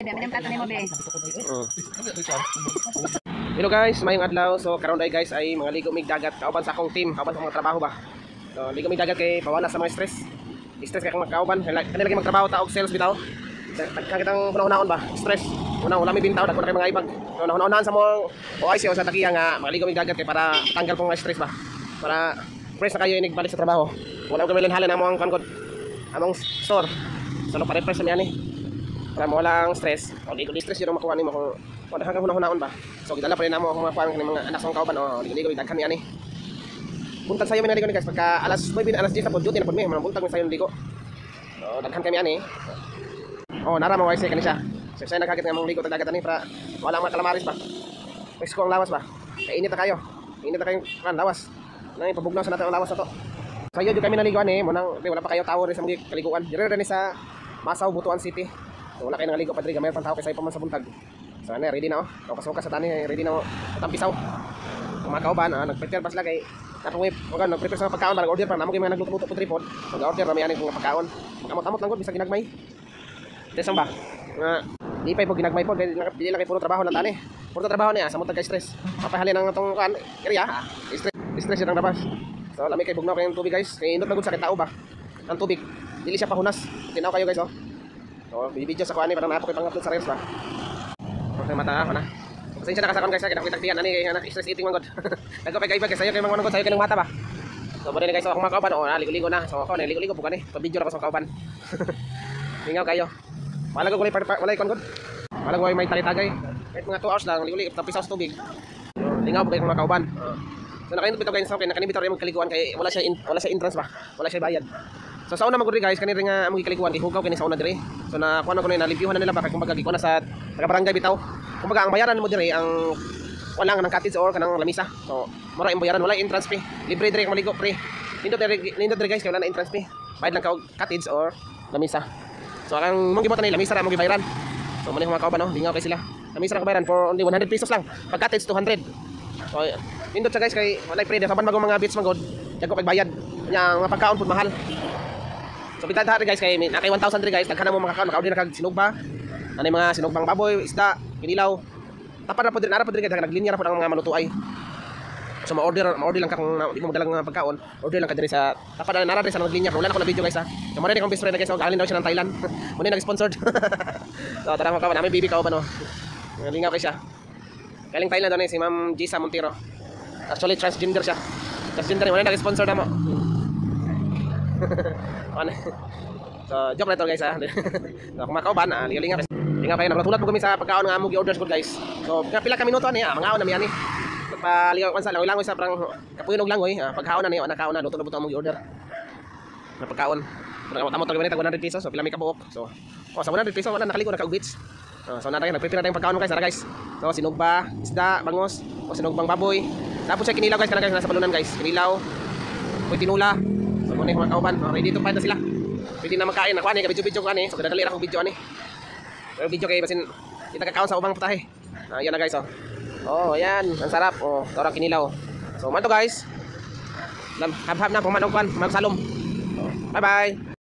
Hello guys, mayong adlaw. So karon day guys ay mga ligo mig dagat kauban sa akong team, kauban sa mga trabaho ba. So ligo mig dagat kay pawala sa mga stress. Stress kay kang magkauban, kanila lagi magtrabaho ta og sales bitaw. Kakitang punaw-naon ba, stress. Una mi bintaw dagko na kay mga ibag. So nahunahan sa mo OIC o sa takiya nga mga ligo mig dagat kay para tanggal pong stress ba. Para fresh na kayo inig balik sa trabaho. Wala ko gamilan halan among kankod. Among store. So pa-refresh na yan para mawala ang stress. O di ko di stress yun makuha nimo kung wala kang hunahon ba. So gidala pa rin namo akong mga anak sa kauban o ligo daghan ni ani. Buntag sayo minaligo ni guys pagka alas 9 alas 10 sa pod duty na pod mi buntag mi sayo ligo. So daghan kami ani. Oh nara mo wise kani siya. So say nagkakit nga mong ligo dagat ani para wala mga kalamaris ba. Pwes ko ang lawas ba. Kay init na kayo. Init na kayong kan lawas. Nang ipabugnaw sa natin ang lawas na to. Sayo jud kami naligo ani mo nang wala pa kayo tawo rin sa mga kaliguan. Dire ni sa Masaw, Butuan City. So, wala kayo nangaligo pa diri gamay pang tao kay say pa man sa buntag. So ano, ready na oh. Pasok sa tani, ready na oh. Tampisaw. Kumakaw ba na nagprepare pa sila kay napawip. Wag nagprepare sa pagkaon para order pa namo kay mga nagluto-luto po tripod. Mag-order rami ani kung pagkaon. Amot-amot lang gud bisag ginagmay. Tesang ba? Di pa po ginagmay po dili lang kay puro trabaho lang tani. Puro trabaho niya sa mutag kay stress. Papahalin ang atong kan area. Stress yun ang labas. So lami kay bugnaw kay tubig guys. Kay indot na gud sa tao ba. Ang tubig dili siya pahunas. Tinaw kayo guys oh. So, video sa kuan ni parang napo kay pang-upload sa reels ba. Okay, mata ako na. Pasensya na kasakon guys, kita-kitian ani kay anak stress eating mangod. Nagko pa kay sayo kay mangon sayo kay mata ba. So, bali guys, so, ako makauban oh, ligo-ligo na. So, ako na ligo-ligo po kani. Pa-video ra ko sa kauban. Lingaw kayo. Wala ko wala kon gud. Wala ko may tali-tagay. Kahit mga 2 hours lang ligo-ligo tapos sa tubig. So, lingaw po kay makauban. So, nakainit bitaw guys, okay, nakanibitaw ra yung kaliguan kay wala siya entrance ba. Wala siya bayad. So sa una magud guys kani ring among gikaliguan gihugaw kini sa una diri. So na kuno na nalipyuhan na nila ba kay kumbaga gikuha na sa taga barangay bitaw. Kumbaga ang bayaran mo diri ang wala nga ng cottage or kanang lamisa. So mura ang bayaran wala entrance fee. Libre diri kang maligo free. Nindot diri guys kay wala na entrance fee. Bayad lang ka og cottage or lamisa. So ang mong gibutan ni lamisa ra mong gibayaran. So mali mga kauban no, lingaw kay sila. Lamisa ra ka bayaran for only 100 pesos lang. Pag cottage 200. So nindot sa guys kay wala free sa bagong mga beach magod. Dagko pagbayad. Nya mga pagkaon pud mahal. So bitad ha guys kay nakay 1,000 diri guys daghan na mo makakaon makaon din kag sinugba. Ani mga sinugbang baboy, isda, kinilaw. Tapad na pod diri ara pod diri kay naglinya ra pod ang mga malutuay. So ma-order lang ka kung di mo dalang pagkaon, order lang ka diri sa tapad na nara diri sa naglinya. Wala na ko na video guys ha. So mara ni kong best friend guys, galing daw siya ng Thailand. Muna nag-sponsored. So tara mga kawan, namin bibi ka ba no. Ngalingaw kay siya. Galing Thailand daw ni si Ma'am Gisa Montero. Actually transgender siya. Transgender ni wala nag-sponsor na mo. So joke na ito guys ha. So kung makauban lingaw kayo nagtulat mo kami sa pagkaon nga among gi-orders ko guys. So pila ka minuto ani mga na mi ani paligaw kan sa langoy sa parang kapuyon og langoy pagkaon na ni nakaon na luto na buto among gi-order na pagkaon. Amot tag 100 pesos so pila mi kabuok. So sa 100 pesos wala nakaligo na ka og beach. So nara nagprepare tayong pagkaon guys guys. So sinugba, isda, bangos o sinugbang baboy. Tapos sa kinilaw guys kana guys nasa balunan guys. Kinilaw, nila. So muna yung mga kauban, ready to fight na sila. Pwede na magkain, nakuha ni, video ka ni. So kadadali akong video ani. Pero video kayo, basin kita kakaon sa ubang putahe. Yan na guys oh. Oh, ayan, ang sarap. Oh, torang kinilaw. So man to guys. Hab-hab na, pumanog kan, magsalom. Bye bye.